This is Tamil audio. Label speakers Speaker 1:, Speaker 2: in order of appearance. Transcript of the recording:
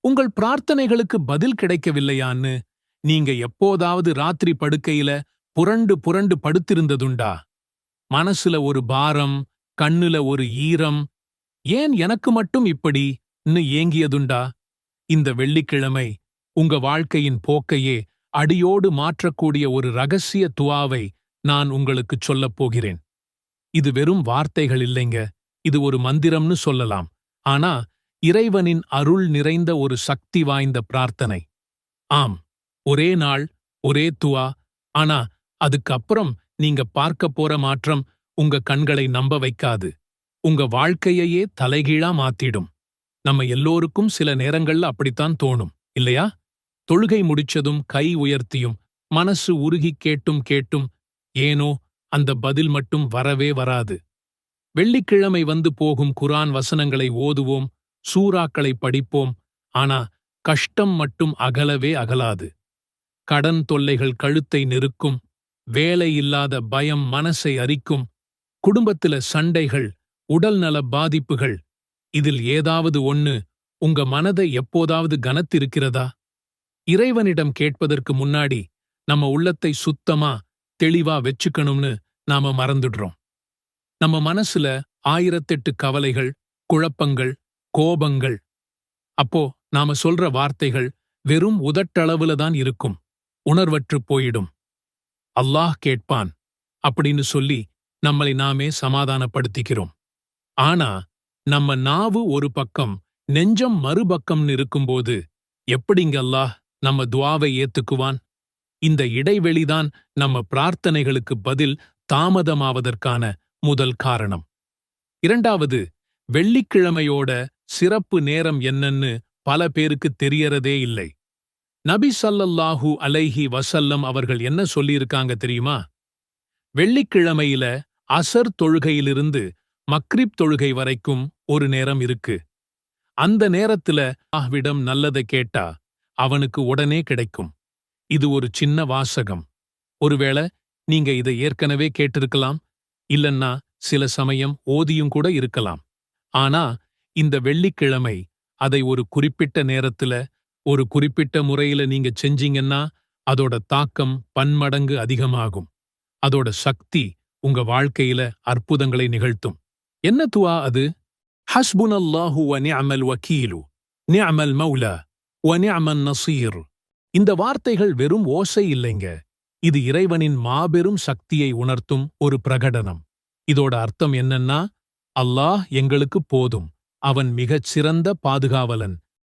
Speaker 1: உங்கள் பிரார்த்தனைகளுக்கு பதில் கிடைக்கவில்லையான்னு நீங்க எப்போதாவது ராத்திரி படுக்கையில புரண்டு புரண்டு படுத்திருந்ததுண்டா? மனசுல ஒரு பாரம், கண்ணுல ஒரு ஈரம், ஏன் எனக்கு மட்டும் இப்படின்னு ஏங்கியதுண்டா? இந்த வெள்ளிக்கிழமை உங்க வாழ்க்கையின் போக்கையே அடியோடு மாற்றக்கூடிய ஒரு ரகசிய துஆவை நான் உங்களுக்குச் சொல்லப் போகிறேன். இது வெறும் வார்த்தைகள் இல்லைங்க, இது ஒரு மந்திரம்னு சொல்லலாம். ஆனா இறைவனின் அருள் நிறைந்த ஒரு சக்தி வாய்ந்த பிரார்த்தனை. ஆம், ஒரே நாள், ஒரே துஆ, ஆனா அதுக்கு அப்புறம் நீங்க பார்க்க போற மாற்றம் உங்க கண்களை நம்ப வைக்காது. உங்க வாழ்க்கையையே தலைகீழா மாத்திடும். நம்ம எல்லோருக்கும் சில நேரங்கள்ல அப்படித்தான் தோணும், இல்லையா? தொழுகை முடிச்சதும் கை உயர்த்தியும் மனசு உருகி கேட்டும் கேட்டும் ஏனோ அந்த பதில் மட்டும் வரவே வராது. வெள்ளிக்கிழமை வந்து போகும் குர்ஆன் வசனங்களை ஓதுவோம், சூறாக்களை படிப்போம், ஆனா கஷ்டம் மட்டும் அகலவே அகலாது. கடன் தொல்லைகள் கழுத்தை நெருக்கும், வேலை இல்லாத பயம் மனசை அரிக்கும், குடும்பத்தில சண்டைகள், உடல்நல பாதிப்புகள், இதில் ஏதாவது ஒண்ணு உங்க மனதை எப்போதாவது கனத்திருக்கிறதா? இறைவனிடம் கேட்பதற்கு முன்னாடி நம்ம உள்ளத்தை சுத்தமா தெளிவா வெச்சுக்கணும்னு நாம மறந்துடுறோம். நம்ம மனசுல 1008 கவலைகள், குழப்பங்கள், கோபங்கள். அப்போ நாம சொல்ற வார்த்தைகள் வெறும் உதட்டளவுல தான் இருக்கும், உணர்வற்றுப் போயிடும். அல்லாஹ் கேட்பான் அப்படின்னு சொல்லி நம்மளை நாமே சமாதானப்படுத்திக்கிறோம். ஆனா நம்ம நாவு ஒரு பக்கம், நெஞ்சம் மறுபக்கம்னு இருக்கும்போது எப்படிங்க அல்லாஹ் நம்ம துஆவை ஏத்துக்குவான்? இந்த இடைவெளிதான் நம்ம பிரார்த்தனைகளுக்கு பதில் தாமதமாவதற்கான முதல் காரணம். இரண்டாவது, வெள்ளிக்கிழமையோட சிறப்பு நேரம் என்னன்னு பல பேருக்கு தெரியறதே இல்லை. நபி ஸல்லல்லாஹு அலைஹி வஸல்லம் அவர்கள் என்ன சொல்லியிருக்காங்க தெரியுமா? வெள்ளிக்கிழமையில அசர் தொழுகையிலிருந்து மக்ரிப் தொழுகை வரைக்கும் ஒரு நேரம் இருக்கு. அந்த நேரத்துல அல்லாஹ்விடம் நல்லதை கேட்டா அவனுக்கு உடனே கிடைக்கும். இது ஒரு சின்ன வாசகம். ஒருவேளை நீங்க இதை ஏற்கனவே கேட்டிருக்கலாம், இல்லன்னா சில சமயம் ஓதியும் கூட இருக்கலாம். ஆனா இந்த வெள்ளிக்கிழமை அதை ஒரு குறிப்பிட்ட நேரத்துல, ஒரு குறிப்பிட்ட முறையில நீங்க செஞ்சீங்கன்னா அதோட தாக்கம் பன்மடங்கு அதிகமாகும். அதோட சக்தி உங்க வாழ்க்கையில அற்புதங்களை நிகழ்த்தும். என்ன துஆ அது? ஹஸ்புனல்லாஹு வ நிஅமல் வக்கீலு, நிஅமல் மௌலா வ நிஅமன் நஸீர். இந்த வார்த்தைகள் வெறும் ஓசை இல்லைங்க, இது இறைவனின் மாபெரும் சக்தியை உணர்த்தும் ஒரு பிரகடனம். இதோட அர்த்தம் என்னன்னா, அல்லாஹ் எங்களுக்கு போதும், அவன் மிகச் சிறந்த பாதுகாவலன்,